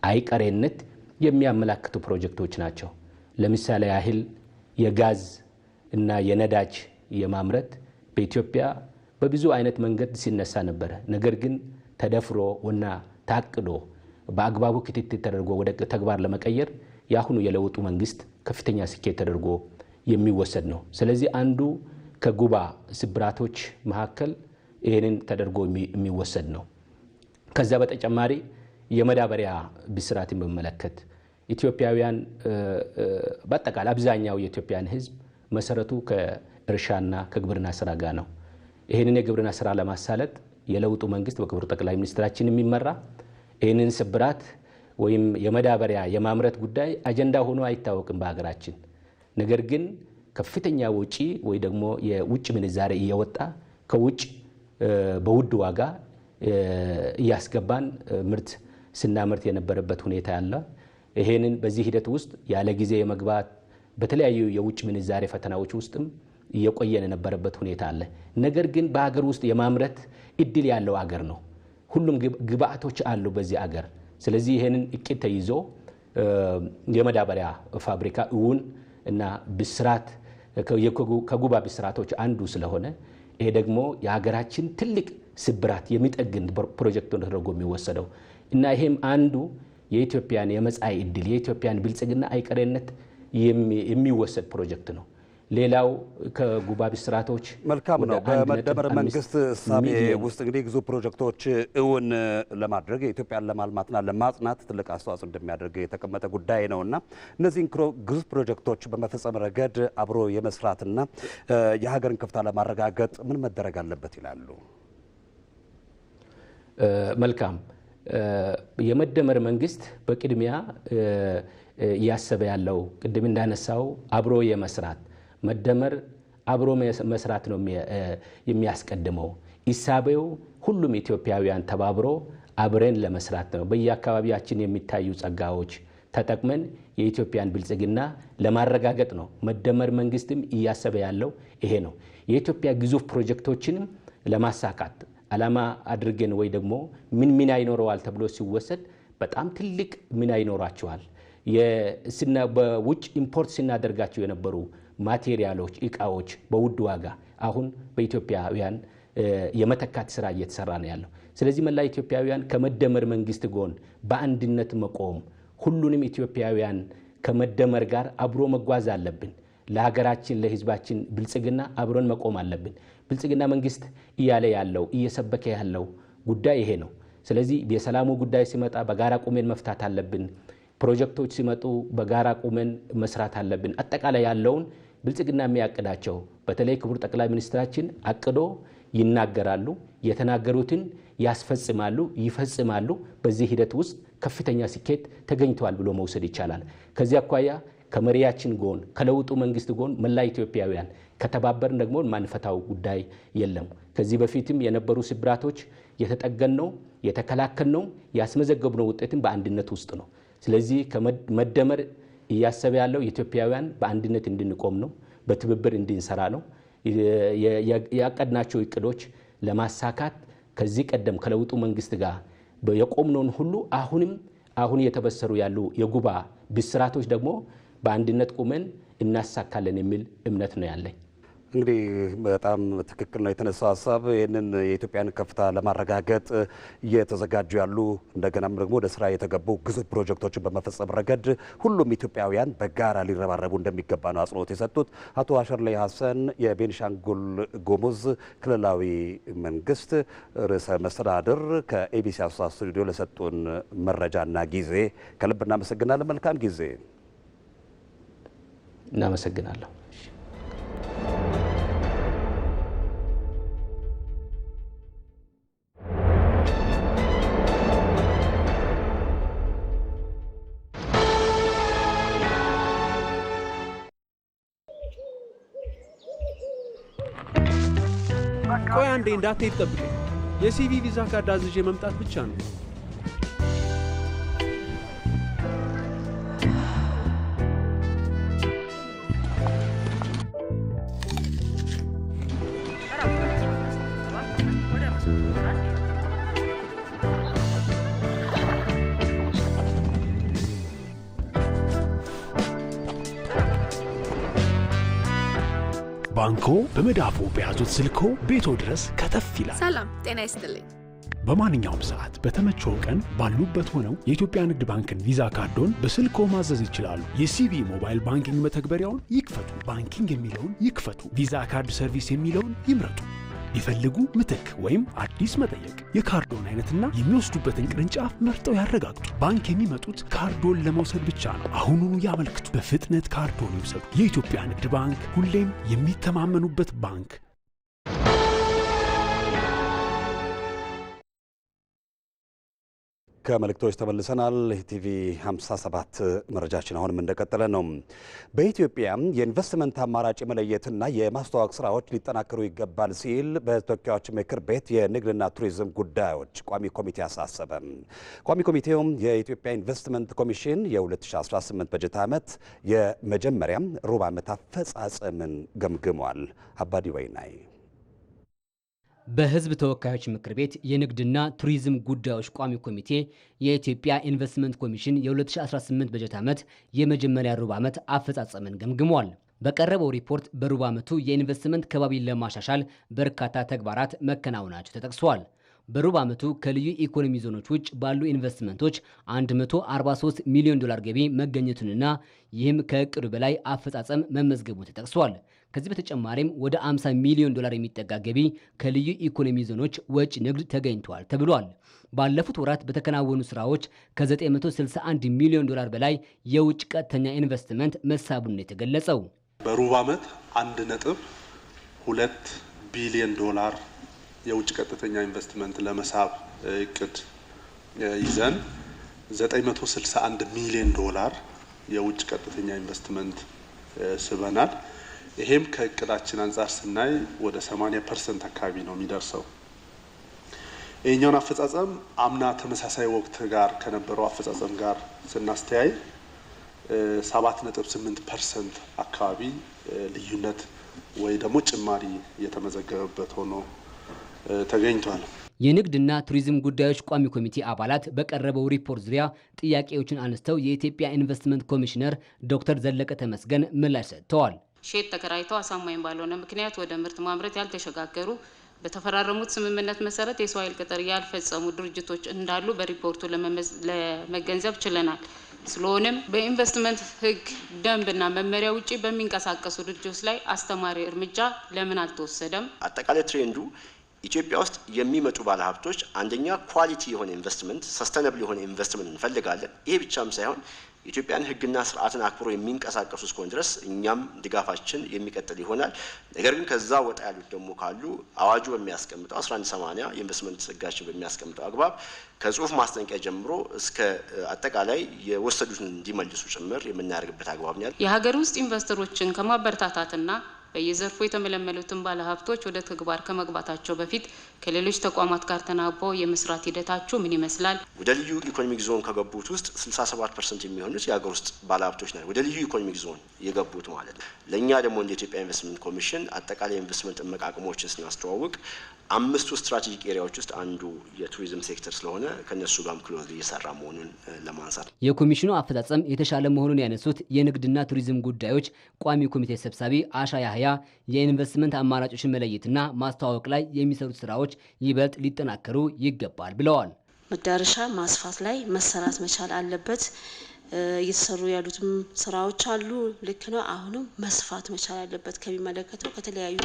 አይቀሬነት የሚያመላክቱ ፕሮጀክቶች ናቸው። ለምሳሌ ያህል የጋዝ እና የነዳጅ የማምረት በኢትዮጵያ በብዙ አይነት መንገድ ሲነሳ ነበር። ነገር ግን ተደፍሮ እና ታቅዶ በአግባቡ ክትትል ተደርጎ ወደ ተግባር ለመቀየር የአሁኑ የለውጡ መንግስት ከፍተኛ ስኬት ተደርጎ የሚወሰድ ነው። ስለዚህ አንዱ ከጉባ ስብራቶች መካከል ይህንን ተደርጎ የሚወሰድ ነው። ከዛ በተጨማሪ የመዳበሪያ ብስራትን በመመለከት ኢትዮጵያውያን በአጠቃላይ አብዛኛው የኢትዮጵያን ህዝብ መሰረቱ ከእርሻና ከግብርና ስራ ጋር ነው። ይህንን የግብርና ስራ ለማሳለጥ የለውጡ መንግስት በክቡር ጠቅላይ ሚኒስትራችን የሚመራ ይህንን ስብራት ወይም የመዳበሪያ የማምረት ጉዳይ አጀንዳ ሆኖ አይታወቅም በሀገራችን። ነገር ግን ከፍተኛ ውጪ ወይ ደግሞ የውጭ ምንዛሬ እየወጣ ከውጭ በውድ ዋጋ እያስገባን ምርት ስናመርት የነበረበት ሁኔታ ያለ ይሄንን በዚህ ሂደት ውስጥ ያለ ጊዜ የመግባት በተለያዩ የውጭ ምንዛሬ ፈተናዎች ውስጥም እየቆየን የነበረበት ሁኔታ አለ። ነገር ግን በሀገር ውስጥ የማምረት እድል ያለው አገር ነው። ሁሉም ግብአቶች አሉ በዚህ አገር። ስለዚህ ይሄንን እቅድ ተይዞ የመዳበሪያ ፋብሪካ እውን እና ብስራት ከጉባ ብስራቶች አንዱ ስለሆነ ይሄ ደግሞ የሀገራችን ትልቅ ስብራት የሚጠግን ፕሮጀክት ተደርጎ የሚወሰደው እና ይሄም አንዱ የኢትዮጵያን የመጻኢ ዕድል የኢትዮጵያን ብልጽግና አይቀሬነት የሚወሰድ ፕሮጀክት ነው። ሌላው ከጉባ ብስራቶች መልካም ነው። በመደመር መንግስት እሳቤ ውስጥ እንግዲህ ግዙፍ ፕሮጀክቶች እውን ለማድረግ የኢትዮጵያን ለማልማትና ለማጽናት ትልቅ አስተዋጽኦ እንደሚያደርግ የተቀመጠ ጉዳይ ነውና እነዚህን ግዙፍ ፕሮጀክቶች በመፈጸም ረገድ አብሮ የመስራትና የሀገርን ከፍታ ለማረጋገጥ ምን መደረግ አለበት ይላሉ? መልካም የመደመር መንግስት በቅድሚያ እያሰበ ያለው ቅድም እንዳነሳው አብሮ የመስራት መደመር አብሮ መስራት ነው የሚያስቀድመው። ኢሳቤው ሁሉም ኢትዮጵያውያን ተባብሮ አብረን ለመስራት ነው። በየአካባቢያችን የሚታዩ ጸጋዎች ተጠቅመን የኢትዮጵያን ብልጽግና ለማረጋገጥ ነው። መደመር መንግስትም እያሰበ ያለው ይሄ ነው። የኢትዮጵያ ግዙፍ ፕሮጀክቶችንም ለማሳካት ዓላማ አድርገን ወይ ደግሞ ምን ሚና ይኖረዋል ተብሎ ሲወሰድ በጣም ትልቅ ሚና ይኖራቸዋል። በውጭ ኢምፖርት ስናደርጋቸው የነበሩ ማቴሪያሎች፣ እቃዎች በውድ ዋጋ አሁን በኢትዮጵያውያን የመተካት ስራ እየተሰራ ነው ያለው። ስለዚህ መላ ኢትዮጵያውያን ከመደመር መንግስት ጎን በአንድነት መቆም፣ ሁሉንም ኢትዮጵያውያን ከመደመር ጋር አብሮ መጓዝ አለብን። ለሀገራችን ለህዝባችን ብልጽግና አብሮን መቆም አለብን። ብልጽግና መንግስት እያለ ያለው እየሰበከ ያለው ጉዳይ ይሄ ነው። ስለዚህ የሰላሙ ጉዳይ ሲመጣ በጋራ ቁመን መፍታት አለብን። ፕሮጀክቶች ሲመጡ በጋራ ቁመን መስራት አለብን። አጠቃላይ ያለውን ብልጽግና የሚያቅዳቸው በተለይ ክቡር ጠቅላይ ሚኒስትራችን አቅዶ ይናገራሉ፣ የተናገሩትን ያስፈጽማሉ፣ ይፈጽማሉ። በዚህ ሂደት ውስጥ ከፍተኛ ስኬት ተገኝቷል ብሎ መውሰድ ይቻላል። ከዚህ አኳያ ከመሪያችን ጎን ከለውጡ መንግስት ጎን መላ ኢትዮጵያውያን ከተባበርን ደግሞ ማንፈታው ጉዳይ የለም። ከዚህ በፊትም የነበሩ ስብራቶች የተጠገነው የተከላከልነው ያስመዘገብነው ውጤትን በአንድነት ውስጥ ነው። ስለዚህ ከመደመር እያሰበ ያለው ኢትዮጵያውያን በአንድነት እንድንቆም ነው፣ በትብብር እንድንሰራ ነው። ያቀድናቸው እቅዶች ለማሳካት ከዚህ ቀደም ከለውጡ መንግስት ጋር የቆምነውን ሁሉ አሁን የተበሰሩ ያሉ የጉባ ብስራቶች ደግሞ በአንድነት ቁመን እናሳካለን የሚል እምነት ነው ያለኝ። እንግዲህ በጣም ትክክል ነው የተነሳው ሀሳብ። ይህንን የኢትዮጵያን ከፍታ ለማረጋገጥ እየተዘጋጁ ያሉ እንደገናም ደግሞ ወደ ስራ የተገቡ ግዙፍ ፕሮጀክቶችን በመፈጸም ረገድ ሁሉም ኢትዮጵያውያን በጋራ ሊረባረቡ እንደሚገባ ነው አጽንኦት የሰጡት አቶ አሸርላይ ሀሰን የቤኒሻንጉል ጉሙዝ ክልላዊ መንግስት ርዕሰ መስተዳድር ከኤቢሲ አሶሳ ስቱዲዮ ለሰጡን መረጃና ጊዜ ከልብ እናመሰግናለን። መልካም ጊዜ። እናመሰግናለሁ። ቆይ አንዴ እንዳትሄድ ጠብቀኝ። የሲቪ ቪዛ ካርድ አዝዤ መምጣት ብቻ ነው። ባንኮ በመዳፎ በያዙት ስልኮ ቤቶ ድረስ ከተፍ ይላል። ሰላም ጤና ይስጥልኝ። በማንኛውም ሰዓት በተመቸው ቀን ባሉበት ሆነው የኢትዮጵያ ንግድ ባንክን ቪዛ ካርዶን በስልኮ ማዘዝ ይችላሉ። የሲቢ ሞባይል ባንኪንግ መተግበሪያውን ይክፈቱ። ባንኪንግ የሚለውን ይክፈቱ። ቪዛ ካርድ ሰርቪስ የሚለውን ይምረጡ። ይፈልጉ ምትክ ወይም አዲስ መጠየቅ። የካርዶን አይነትና የሚወስዱበትን ቅርንጫፍ መርጠው ያረጋግጡ። ባንክ የሚመጡት ካርዶን ለመውሰድ ብቻ ነው። አሁኑኑ ያመልክቱ። በፍጥነት ካርዶን ይውሰዱ። የኢትዮጵያ ንግድ ባንክ ሁሌም የሚተማመኑበት ባንክ። ከመልእክቶች ተመልሰናል። ቲቪ 57 መረጃችን አሁንም እንደቀጠለ ነው። በኢትዮጵያ የኢንቨስትመንት አማራጭ መለየትና የማስተዋወቅ ስራዎች ሊጠናከሩ ይገባል ሲል በተወካዮች ምክር ቤት የንግድና ቱሪዝም ጉዳዮች ቋሚ ኮሚቴ አሳሰበ። ቋሚ ኮሚቴውም የኢትዮጵያ ኢንቨስትመንት ኮሚሽን የ2018 በጀት ዓመት የመጀመሪያ ሩብ ዓመት አፈጻጸምን ገምግሟል። አባዲ ወይናይ በሕዝብ ተወካዮች ምክር ቤት የንግድና ቱሪዝም ጉዳዮች ቋሚ ኮሚቴ የኢትዮጵያ ኢንቨስትመንት ኮሚሽን የ2018 በጀት ዓመት የመጀመሪያ ሩብ ዓመት አፈጻጸምን ገምግሟል። በቀረበው ሪፖርት በሩብ ዓመቱ የኢንቨስትመንት ከባቢን ለማሻሻል በርካታ ተግባራት መከናወናቸው ተጠቅሷል። በሩብ ዓመቱ ከልዩ ኢኮኖሚ ዞኖች ውጭ ባሉ ኢንቨስትመንቶች 143 ሚሊዮን ዶላር ገቢ መገኘቱንና ይህም ከእቅዱ በላይ አፈጻጸም መመዝገቡን ተጠቅሷል። ከዚህ በተጨማሪም ወደ 50 ሚሊዮን ዶላር የሚጠጋ ገቢ ከልዩ ኢኮኖሚ ዞኖች ወጪ ንግድ ተገኝቷል ተብሏል። ባለፉት ወራት በተከናወኑ ስራዎች ከ961 ሚሊዮን ዶላር በላይ የውጭ ቀጥተኛ ኢንቨስትመንት መሳቡን የተገለጸው በሩብ ዓመት 1.2 ቢሊዮን ዶላር የውጭ ቀጥተኛ ኢንቨስትመንት ለመሳብ እቅድ ይዘን 961 ሚሊዮን ዶላር የውጭ ቀጥተኛ ኢንቨስትመንት ስበናል። ይሄም ከእቅዳችን አንጻር ስናይ ወደ 80% አካባቢ ነው የሚደርሰው። ይሄኛውን አፈጻጸም አምና ተመሳሳይ ወቅት ጋር ከነበረው አፈጻጸም ጋር ስናስተያይ 7.8% አካባቢ ልዩነት ወይ ደግሞ ጭማሪ የተመዘገበበት ሆኖ ተገኝቷል። የንግድና ቱሪዝም ጉዳዮች ቋሚ ኮሚቴ አባላት በቀረበው ሪፖርት ዙሪያ ጥያቄዎችን አነስተው የኢትዮጵያ ኢንቨስትመንት ኮሚሽነር ዶክተር ዘለቀ ተመስገን ምላሽ ሰጥተዋል። ሼድ ተከራይተው አሳማኝ ባልሆነ ምክንያት ወደ ምርት ማምረት ያልተሸጋገሩ በተፈራረሙት ስምምነት መሰረት የሰው ኃይል ቅጥር ያልፈጸሙ ድርጅቶች እንዳሉ በሪፖርቱ ለመገንዘብ ችለናል። ስለሆነም በኢንቨስትመንት ሕግ ደንብና መመሪያ ውጪ በሚንቀሳቀሱ ድርጅቶች ላይ አስተማሪ እርምጃ ለምን አልተወሰደም? አጠቃላይ ትሬንዱ ኢትዮጵያ ውስጥ የሚመጡ ባለሀብቶች አንደኛ ኳሊቲ የሆነ ኢንቨስትመንት፣ ሰስተነብል የሆነ ኢንቨስትመንት እንፈልጋለን። ይሄ ብቻም ሳይሆን የኢትዮጵያን ሕግና ስርዓትን አክብሮ የሚንቀሳቀሱ እስከሆነ ድረስ እኛም ድጋፋችን የሚቀጥል ይሆናል። ነገር ግን ከዛ ወጣ ያሉት ደግሞ ካሉ አዋጁ በሚያስቀምጠው 1180 የኢንቨስትመንት ሕጋችን በሚያስቀምጠው አግባብ ከጽሁፍ ማስጠንቀቂያ ጀምሮ እስከ አጠቃላይ የወሰዱትን እንዲመልሱ ጭምር የምናደርግበት አግባብ ነው። የሀገር ውስጥ ኢንቨስተሮችን ከማበረታታትና በየዘርፉ የተመለመሉትን ባለሀብቶች ወደ ተግባር ከመግባታቸው በፊት ከሌሎች ተቋማት ጋር ተናበው የመስራት ሂደታችሁ ምን ይመስላል? ወደ ልዩ ኢኮኖሚክ ዞን ከገቡት ውስጥ 67% የሚሆኑት የሀገር ውስጥ ባለሀብቶች ናቸው፣ ወደ ልዩ ኢኮኖሚክ ዞን የገቡት ማለት ነው። ለእኛ ደግሞ እንደ ኢትዮጵያ ኢንቨስትመንት ኮሚሽን አጠቃላይ ኢንቨስትመንት መቃቀሞችን ስናስተዋውቅ 5 ስትራቴጂክ ኤሪያዎች ውስጥ አንዱ የቱሪዝም ሴክተር ስለሆነ ከነሱ ጋርም ክሎዝ እየሰራ መሆኑን ለማንሳት የኮሚሽኑ አፈጻጸም የተሻለ መሆኑን ያነሱት የንግድና ቱሪዝም ጉዳዮች ቋሚ ኮሚቴ ሰብሳቢ አሻ ያህያ የኢንቨስትመንት አማራጮችን መለየትና ማስተዋወቅ ላይ የሚሰሩት ስራዎች ይበልጥ ሊጠናከሩ ይገባል ብለዋል። መዳረሻ ማስፋት ላይ መሰራት መቻል አለበት። እየተሰሩ ያሉትም ስራዎች አሉ። ልክ ነው። አሁንም መስፋት መቻል አለበት። ከሚመለከተው ከተለያዩ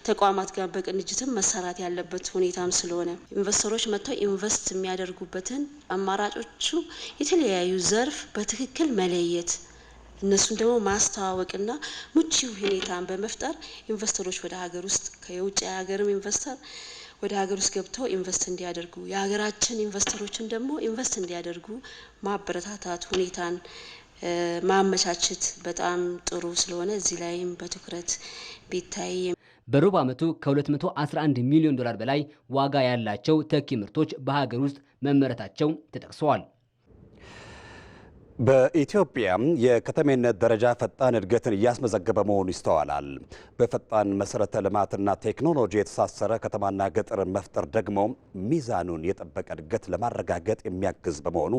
ተቋማት ጋር በቅንጅትም መሰራት ያለበት ሁኔታም ስለሆነ ኢንቨስተሮች መጥተው ኢንቨስት የሚያደርጉበትን አማራጮቹ የተለያዩ ዘርፍ በትክክል መለየት፣ እነሱን ደግሞ ማስተዋወቅና ምቹ ሁኔታን በመፍጠር ኢንቨስተሮች ወደ ሀገር ውስጥ ከየውጭ ሀገርም ኢንቨስተር ወደ ሀገር ውስጥ ገብተው ኢንቨስት እንዲያደርጉ የሀገራችን ኢንቨስተሮችን ደግሞ ኢንቨስት እንዲያደርጉ ማበረታታት ሁኔታን ማመቻቸት በጣም ጥሩ ስለሆነ እዚህ ላይም በትኩረት ቢታይ። በሩብ ዓመቱ ከ211 ሚሊዮን ዶላር በላይ ዋጋ ያላቸው ተኪ ምርቶች በሀገር ውስጥ መመረታቸው ተጠቅሰዋል። በኢትዮጵያ የከተሜነት ደረጃ ፈጣን እድገትን እያስመዘገበ መሆኑ ይስተዋላል። በፈጣን መሰረተ ልማትና ቴክኖሎጂ የተሳሰረ ከተማና ገጠርን መፍጠር ደግሞ ሚዛኑን የጠበቀ እድገት ለማረጋገጥ የሚያግዝ በመሆኑ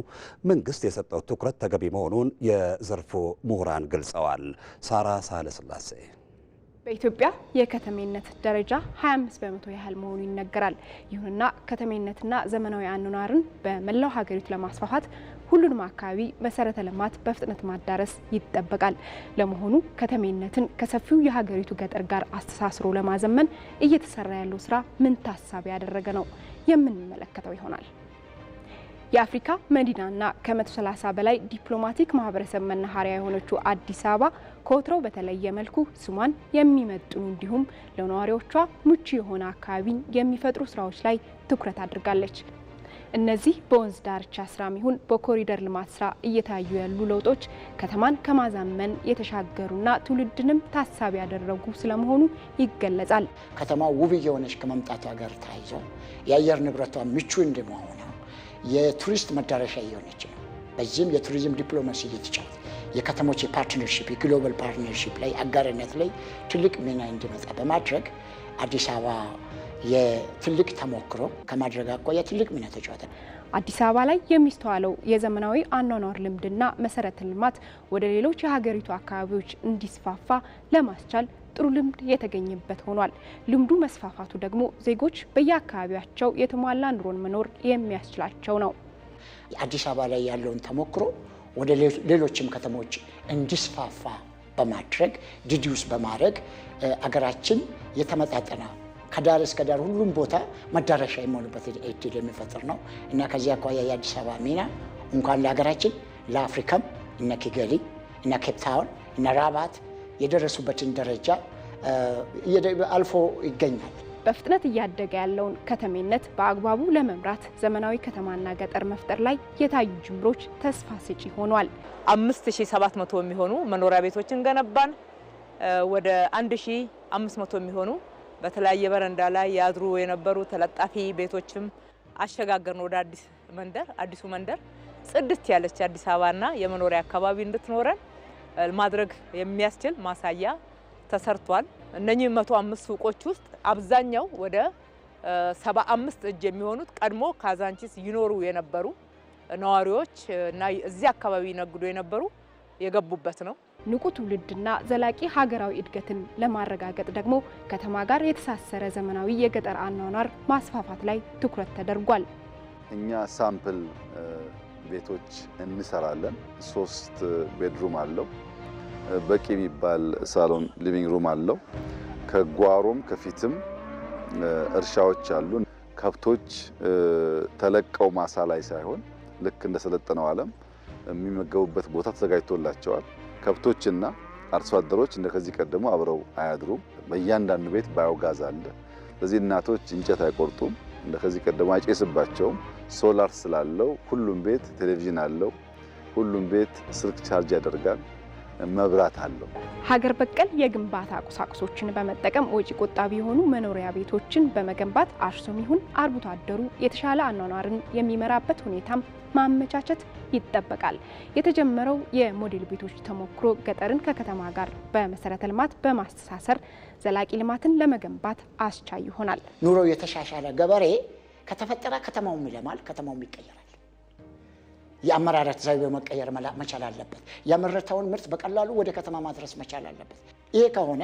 መንግስት የሰጠው ትኩረት ተገቢ መሆኑን የዘርፉ ምሁራን ገልጸዋል። ሳራ ሳህለስላሴ በኢትዮጵያ የከተሜነት ደረጃ 25 በመቶ ያህል መሆኑ ይነገራል። ይሁንና ከተሜነትና ዘመናዊ አኗኗርን በመላው ሀገሪቱ ለማስፋፋት ሁሉንም አካባቢ መሰረተ ልማት በፍጥነት ማዳረስ ይጠበቃል። ለመሆኑ ከተሜነትን ከሰፊው የሀገሪቱ ገጠር ጋር አስተሳስሮ ለማዘመን እየተሰራ ያለው ስራ ምን ታሳቢ ያደረገ ነው? የምንመለከተው ይሆናል። የአፍሪካ መዲናና ከ130 በላይ ዲፕሎማቲክ ማህበረሰብ መናኸሪያ የሆነችው አዲስ አበባ ከወትሮው በተለየ መልኩ ስሟን የሚመጥኑ እንዲሁም ለነዋሪዎቿ ምቹ የሆነ አካባቢን የሚፈጥሩ ስራዎች ላይ ትኩረት አድርጋለች። እነዚህ በወንዝ ዳርቻ ስራም ይሁን በኮሪደር ልማት ስራ እየታዩ ያሉ ለውጦች ከተማን ከማዛመን የተሻገሩና ትውልድንም ታሳቢ ያደረጉ ስለመሆኑ ይገለጻል። ከተማው ውብ የሆነች ከመምጣቷ ጋር ተያይዞ የአየር ንብረቷ ምቹ እንደመሆኑ የቱሪስት መዳረሻ እየሆነች ነው። በዚህም የቱሪዝም ዲፕሎማሲ ሊትጫወት የከተሞች የፓርትነርሺፕ የግሎባል ፓርትነርሺፕ ላይ አጋርነት ላይ ትልቅ ሚና እንዲመጣ በማድረግ አዲስ አበባ የትልቅ ተሞክሮ ከማድረግ አኳያ ትልቅ ሚና ተጫወተ። አዲስ አበባ ላይ የሚስተዋለው የዘመናዊ አኗኗር ልምድና መሰረተ ልማት ወደ ሌሎች የሀገሪቱ አካባቢዎች እንዲስፋፋ ለማስቻል ጥሩ ልምድ የተገኘበት ሆኗል። ልምዱ መስፋፋቱ ደግሞ ዜጎች በየአካባቢያቸው የተሟላ ኑሮን መኖር የሚያስችላቸው ነው። አዲስ አበባ ላይ ያለውን ተሞክሮ ወደ ሌሎችም ከተሞች እንዲስፋፋ በማድረግ ዲዲዩስ በማድረግ አገራችን የተመጣጠነ ከዳር እስከ ዳር ሁሉም ቦታ መዳረሻ የሚሆኑበት እድል የሚፈጥር ነው እና ከዚህ አኳያ የአዲስ አበባ ሚና እንኳን ለሀገራችን ለአፍሪካም እነ ኪጋሊ እነ ኬፕታውን እነ ራባት የደረሱበትን ደረጃ አልፎ ይገኛል። በፍጥነት እያደገ ያለውን ከተሜነት በአግባቡ ለመምራት ዘመናዊ ከተማና ገጠር መፍጠር ላይ የታዩ ጅምሮች ተስፋ ሰጪ ሆኗል። 5700 የሚሆኑ መኖሪያ ቤቶችን ገነባን። ወደ 1500 የሚሆኑ በተለያየ በረንዳ ላይ ያድሩ የነበሩ ተለጣፊ ቤቶችም አሸጋገርን ወደ አዲሱ መንደር ጽድት ያለች አዲስ አበባና የመኖሪያ አካባቢ እንድትኖረን ማድረግ የሚያስችል ማሳያ ተሰርቷል። እነኚህ 105 ሱቆች ውስጥ አብዛኛው ወደ 75 እጅ የሚሆኑት ቀድሞ ካዛንቺስ ይኖሩ የነበሩ ነዋሪዎች እና እዚህ አካባቢ ይነግዱ የነበሩ የገቡበት ነው። ንቁ ትውልድና ዘላቂ ሀገራዊ እድገትን ለማረጋገጥ ደግሞ ከተማ ጋር የተሳሰረ ዘመናዊ የገጠር አኗኗር ማስፋፋት ላይ ትኩረት ተደርጓል። እኛ ሳምፕል ቤቶች እንሰራለን። 3 ቤድሩም አለው። በቂ የሚባል ሳሎን ሊቪንግ ሩም አለው። ከጓሮም ከፊትም እርሻዎች አሉ። ከብቶች ተለቀው ማሳ ላይ ሳይሆን ልክ እንደሰለጠነው ዓለም የሚመገቡበት ቦታ ተዘጋጅቶላቸዋል። ከብቶችና አርሶ አደሮች እንደከዚህ ቀደሙ አብረው አያድሩም። በእያንዳንዱ ቤት ባዮጋዝ አለ። ስለዚህ እናቶች እንጨት አይቆርጡም፣ እንደከዚህ ቀደሙ አይጨስባቸውም። ሶላር ስላለው ሁሉም ቤት ቴሌቪዥን አለው። ሁሉም ቤት ስልክ ቻርጅ ያደርጋል። መብራት አለው። ሀገር በቀል የግንባታ ቁሳቁሶችን በመጠቀም ወጪ ቆጣቢ የሆኑ መኖሪያ ቤቶችን በመገንባት አርሶም ይሁን አርብቶ አደሩ የተሻለ አኗኗርን የሚመራበት ሁኔታም ማመቻቸት ይጠበቃል። የተጀመረው የሞዴል ቤቶች ተሞክሮ ገጠርን ከከተማ ጋር በመሰረተ ልማት በማስተሳሰር ዘላቂ ልማትን ለመገንባት አስቻይ ይሆናል። ኑሮ የተሻሻለ ገበሬ ከተፈጠረ ከተማውም ይለማል፣ ከተማውም ይቀየራል። የአመራረት ዘይቤ መቀየር መቻል አለበት። ያመረተውን ምርት በቀላሉ ወደ ከተማ ማድረስ መቻል አለበት። ይሄ ከሆነ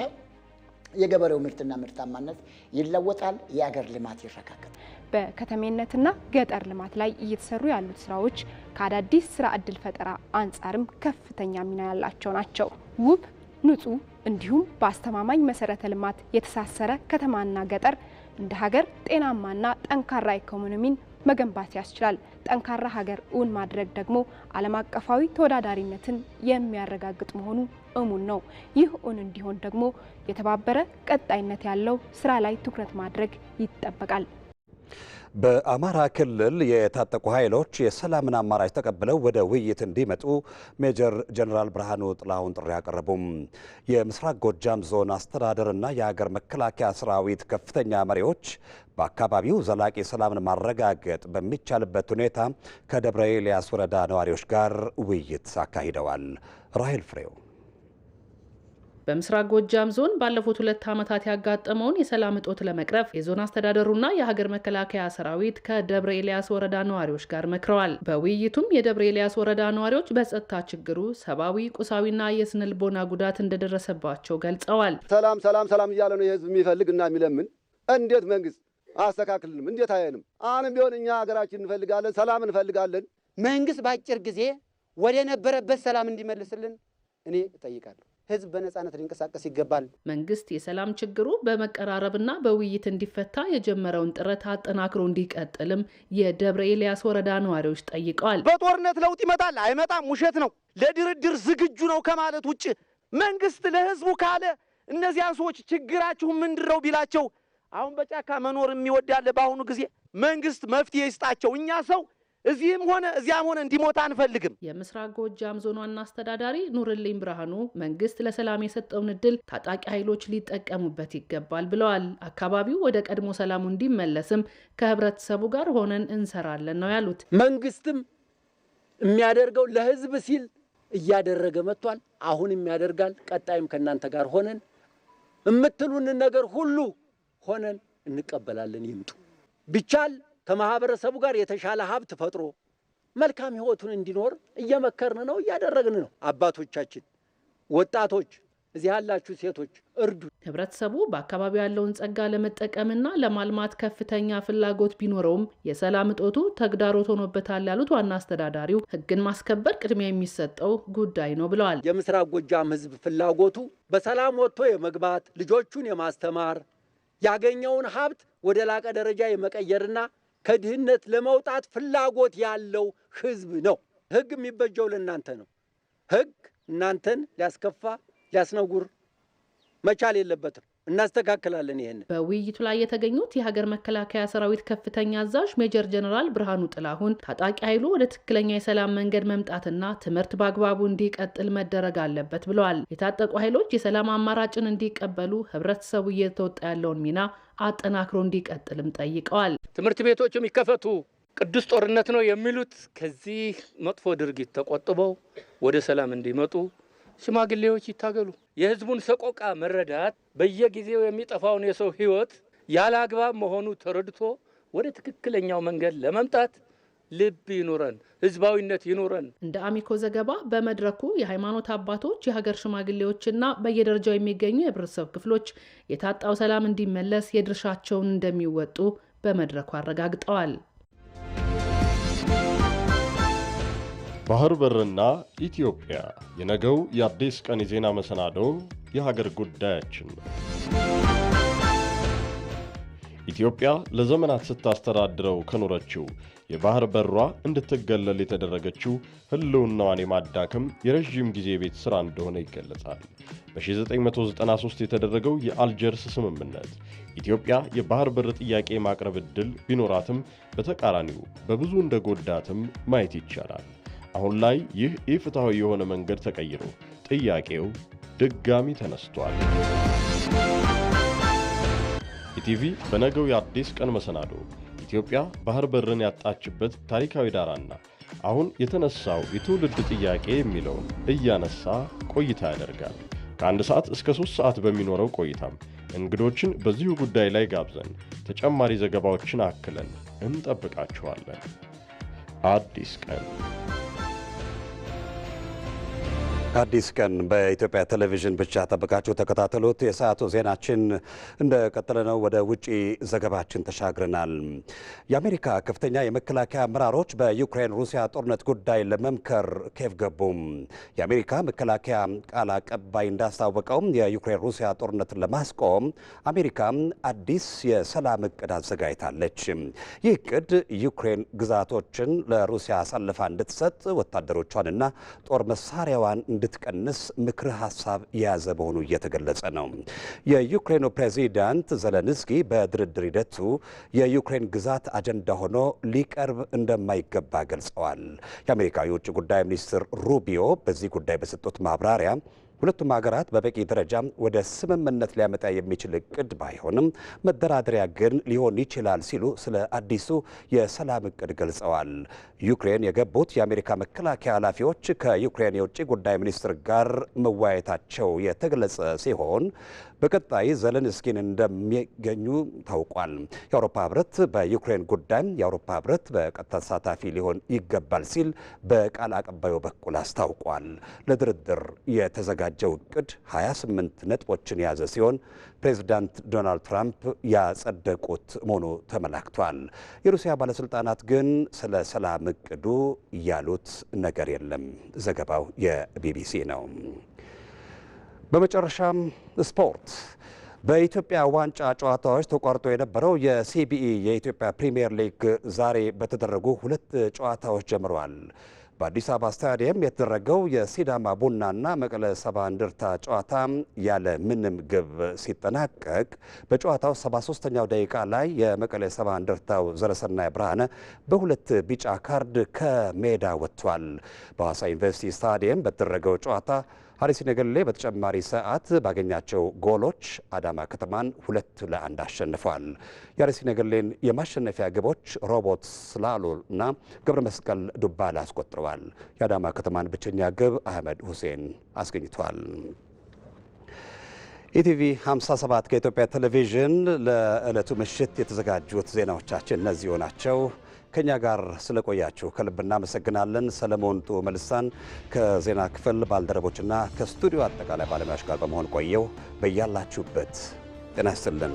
የገበሬው ምርትና ምርታማነት ይለወጣል፣ የአገር ልማት ይረጋገጣል። በከተሜነትና ገጠር ልማት ላይ እየተሰሩ ያሉት ስራዎች ከአዳዲስ ስራ ዕድል ፈጠራ አንጻርም ከፍተኛ ሚና ያላቸው ናቸው። ውብ፣ ንጹህ እንዲሁም በአስተማማኝ መሰረተ ልማት የተሳሰረ ከተማና ገጠር እንደ ሀገር ጤናማና ጠንካራ ኢኮኖሚን መገንባት ያስችላል። ጠንካራ ሀገር እውን ማድረግ ደግሞ ዓለም አቀፋዊ ተወዳዳሪነትን የሚያረጋግጥ መሆኑ እሙን ነው። ይህ እውን እንዲሆን ደግሞ የተባበረ ቀጣይነት ያለው ስራ ላይ ትኩረት ማድረግ ይጠበቃል። በአማራ ክልል የታጠቁ ኃይሎች የሰላምን አማራጭ ተቀብለው ወደ ውይይት እንዲመጡ ሜጀር ጀነራል ብርሃኑ ጥላሁን ጥሪ አቀረቡም። የምስራቅ ጎጃም ዞን አስተዳደርና የሀገር መከላከያ ሰራዊት ከፍተኛ መሪዎች በአካባቢው ዘላቂ ሰላምን ማረጋገጥ በሚቻልበት ሁኔታ ከደብረ ኤልያስ ወረዳ ነዋሪዎች ጋር ውይይት አካሂደዋል። ራሄል ፍሬው በምስራቅ ጎጃም ዞን ባለፉት 2 ዓመታት ያጋጠመውን የሰላም እጦት ለመቅረፍ የዞን አስተዳደሩና የሀገር መከላከያ ሰራዊት ከደብረ ኤልያስ ወረዳ ነዋሪዎች ጋር መክረዋል። በውይይቱም የደብረ ኤልያስ ወረዳ ነዋሪዎች በጸጥታ ችግሩ ሰብአዊ፣ ቁሳዊና የስነ ልቦና ጉዳት እንደደረሰባቸው ገልጸዋል። ሰላም ሰላም ሰላም እያለ ነው የህዝብ የሚፈልግና የሚለምን። እንዴት መንግስት አስተካክልንም እንዴት አየንም? አሁንም ቢሆን እኛ ሀገራችን እንፈልጋለን፣ ሰላም እንፈልጋለን። መንግስት በአጭር ጊዜ ወደ ነበረበት ሰላም እንዲመልስልን እኔ እጠይቃለሁ። ህዝብ በነጻነት ሊንቀሳቀስ ይገባል። መንግስት የሰላም ችግሩ በመቀራረብና በውይይት እንዲፈታ የጀመረውን ጥረት አጠናክሮ እንዲቀጥልም የደብረ ኤልያስ ወረዳ ነዋሪዎች ጠይቀዋል። በጦርነት ለውጥ ይመጣል አይመጣም ውሸት ነው፣ ለድርድር ዝግጁ ነው ከማለት ውጭ መንግስት ለህዝቡ ካለ እነዚያን ሰዎች ችግራችሁ ምንድነው ቢላቸው አሁን በጫካ መኖር የሚወድ ያለ በአሁኑ ጊዜ መንግስት መፍትሄ ይስጣቸው። እኛ ሰው እዚህም ሆነ እዚያም ሆነ እንዲሞት አንፈልግም። የምስራቅ ጎጃም ዞን ዋና አስተዳዳሪ ኑርልኝ ብርሃኑ መንግስት ለሰላም የሰጠውን እድል ታጣቂ ኃይሎች ሊጠቀሙበት ይገባል ብለዋል። አካባቢው ወደ ቀድሞ ሰላሙ እንዲመለስም ከህብረተሰቡ ጋር ሆነን እንሰራለን ነው ያሉት። መንግስትም የሚያደርገው ለህዝብ ሲል እያደረገ መጥቷል። አሁንም ያደርጋል። ቀጣይም ከእናንተ ጋር ሆነን የምትሉን ነገር ሁሉ ሆነን እንቀበላለን። ይምጡ ቢቻል ከማህበረሰቡ ጋር የተሻለ ሀብት ፈጥሮ መልካም ህይወቱን እንዲኖር እየመከርን ነው፣ እያደረግን ነው። አባቶቻችን፣ ወጣቶች፣ እዚህ ያላችሁ ሴቶች እርዱ። ህብረተሰቡ በአካባቢው ያለውን ጸጋ ለመጠቀምና ለማልማት ከፍተኛ ፍላጎት ቢኖረውም የሰላም እጦቱ ተግዳሮት ሆኖበታል ያሉት ዋና አስተዳዳሪው ህግን ማስከበር ቅድሚያ የሚሰጠው ጉዳይ ነው ብለዋል። የምስራቅ ጎጃም ህዝብ ፍላጎቱ በሰላም ወጥቶ የመግባት ልጆቹን የማስተማር ያገኘውን ሀብት ወደ ላቀ ደረጃ የመቀየርና ከድህነት ለመውጣት ፍላጎት ያለው ህዝብ ነው። ህግ የሚበጀው ለእናንተ ነው። ህግ እናንተን ሊያስከፋ ሊያስነጉር መቻል የለበትም። እናስተካክላለን። ይሄን በውይይቱ ላይ የተገኙት የሀገር መከላከያ ሰራዊት ከፍተኛ አዛዥ ሜጀር ጀነራል ብርሃኑ ጥላሁን ታጣቂ ኃይሉ ወደ ትክክለኛ የሰላም መንገድ መምጣትና ትምህርት በአግባቡ እንዲቀጥል መደረግ አለበት ብለዋል። የታጠቁ ኃይሎች የሰላም አማራጭን እንዲቀበሉ ህብረተሰቡ እየተወጣ ያለውን ሚና አጠናክሮ እንዲቀጥልም ጠይቀዋል። ትምህርት ቤቶች የሚከፈቱ ቅዱስ ጦርነት ነው የሚሉት ከዚህ መጥፎ ድርጊት ተቆጥበው ወደ ሰላም እንዲመጡ ሽማግሌዎች ይታገሉ። የህዝቡን ሰቆቃ መረዳት፣ በየጊዜው የሚጠፋውን የሰው ህይወት ያለ አግባብ መሆኑ ተረድቶ ወደ ትክክለኛው መንገድ ለመምጣት ልብ ይኑረን፣ ህዝባዊነት ይኑረን። እንደ አሚኮ ዘገባ በመድረኩ የሃይማኖት አባቶች፣ የሀገር ሽማግሌዎችና በየደረጃው የሚገኙ የህብረተሰብ ክፍሎች የታጣው ሰላም እንዲመለስ የድርሻቸውን እንደሚወጡ በመድረኩ አረጋግጠዋል። ባህር በርና ኢትዮጵያ የነገው የአዲስ ቀን የዜና መሰናዶ የሀገር ጉዳያችን ነው። ኢትዮጵያ ለዘመናት ስታስተዳድረው ከኖረችው የባህር በሯ እንድትገለል የተደረገችው ህልውናዋን የማዳከም የረዥም ጊዜ ቤት ሥራ እንደሆነ ይገለጻል። በ1993 የተደረገው የአልጀርስ ስምምነት ኢትዮጵያ የባህር በር ጥያቄ ማቅረብ ዕድል ቢኖራትም በተቃራኒው በብዙ እንደጎዳትም ማየት ይቻላል። አሁን ላይ ይህ ኢፍትሐዊ የሆነ መንገድ ተቀይሮ ጥያቄው ድጋሚ ተነስቷል። ኢቲቪ በነገው የአዲስ ቀን መሰናዶ ኢትዮጵያ ባህር በርን ያጣችበት ታሪካዊ ዳራና አሁን የተነሳው የትውልድ ጥያቄ የሚለውን እያነሳ ቆይታ ያደርጋል። ከ1 ሰዓት እስከ 3 ሰዓት በሚኖረው ቆይታም እንግዶችን በዚሁ ጉዳይ ላይ ጋብዘን ተጨማሪ ዘገባዎችን አክለን እንጠብቃችኋለን። አዲስ ቀን አዲስ ቀን በኢትዮጵያ ቴሌቪዥን ብቻ ጠብቃችሁ ተከታተሉት። የሰዓቱ ዜናችን እንደቀጠለ ነው። ወደ ውጪ ዘገባችን ተሻግረናል። የአሜሪካ ከፍተኛ የመከላከያ አመራሮች በዩክሬን ሩሲያ ጦርነት ጉዳይ ለመምከር ኬቭ ገቡም። የአሜሪካ መከላከያ ቃል አቀባይ እንዳስታወቀው የዩክሬን ሩሲያ ጦርነትን ለማስቆም አሜሪካ አዲስ የሰላም እቅድ አዘጋጅታለች። ይህ እቅድ ዩክሬን ግዛቶችን ለሩሲያ አሳልፋ እንድትሰጥ ወታደሮቿንና ጦር መሳሪያዋን እንድትቀንስ ምክረ ሀሳብ የያዘ መሆኑ እየተገለጸ ነው። የዩክሬኑ ፕሬዚዳንት ዘለንስኪ በድርድር ሂደቱ የዩክሬን ግዛት አጀንዳ ሆኖ ሊቀርብ እንደማይገባ ገልጸዋል። የአሜሪካ የውጭ ጉዳይ ሚኒስትር ሩቢዮ በዚህ ጉዳይ በሰጡት ማብራሪያ ሁለቱም ሀገራት በበቂ ደረጃ ወደ ስምምነት ሊያመጣ የሚችል እቅድ ባይሆንም መደራደሪያ ግን ሊሆን ይችላል ሲሉ ስለ አዲሱ የሰላም እቅድ ገልጸዋል። ዩክሬን የገቡት የአሜሪካ መከላከያ ኃላፊዎች ከዩክሬን የውጭ ጉዳይ ሚኒስትር ጋር መወያየታቸው የተገለጸ ሲሆን በቀጣይ ዘለንስኪን እንደሚገኙ ታውቋል። የአውሮፓ ህብረት በዩክሬን ጉዳይ የአውሮፓ ህብረት በቀጥታ ተሳታፊ ሊሆን ይገባል ሲል በቃል አቀባዩ በኩል አስታውቋል። ለድርድር የተዘጋጀው እቅድ 28 ነጥቦችን የያዘ ሲሆን ፕሬዚዳንት ዶናልድ ትራምፕ ያጸደቁት መሆኑ ተመላክቷል። የሩሲያ ባለስልጣናት ግን ስለ ሰላም እቅዱ ያሉት ነገር የለም። ዘገባው የቢቢሲ ነው። በመጨረሻም ስፖርት። በኢትዮጵያ ዋንጫ ጨዋታዎች ተቋርጦ የነበረው የሲቢኢ የኢትዮጵያ ፕሪሚየር ሊግ ዛሬ በተደረጉ 2 ጨዋታዎች ጀምረዋል። በአዲስ አበባ ስታዲየም የተደረገው የሲዳማ ቡናና መቀለ ሰባ እንደርታ ጨዋታ ያለ ምንም ግብ ሲጠናቀቅ በጨዋታው 73ኛው ደቂቃ ላይ የመቀለ ሰባ እንደርታው ዘለሰናይ ብርሃነ በ2 ቢጫ ካርድ ከሜዳ ወጥቷል። በሐዋሳ ዩኒቨርሲቲ ስታዲየም በተደረገው ጨዋታ ሀሪሲ ነገሌ በተጨማሪ ሰዓት ባገኛቸው ጎሎች አዳማ ከተማን 2-1 አሸንፏል። የሀሪሲ ነገሌን የማሸነፊያ ግቦች ሮቦት ስላሎና ገብረ መስቀል ዱባላ አስቆጥረዋል። የአዳማ ከተማን ብቸኛ ግብ አህመድ ሁሴን አስገኝቷል። ኢቲቪ 57 ከኢትዮጵያ ቴሌቪዥን ለዕለቱ ምሽት የተዘጋጁት ዜናዎቻችን እነዚሁ ናቸው። ከኛ ጋር ስለቆያችሁ ከልብ እናመሰግናለን። ሰለሞን መልሳን ከዜና ክፍል ባልደረቦችና ከስቱዲዮ አጠቃላይ ባለሙያዎች ጋር በመሆን ቆየው። በያላችሁበት ጤና ይስጥልን።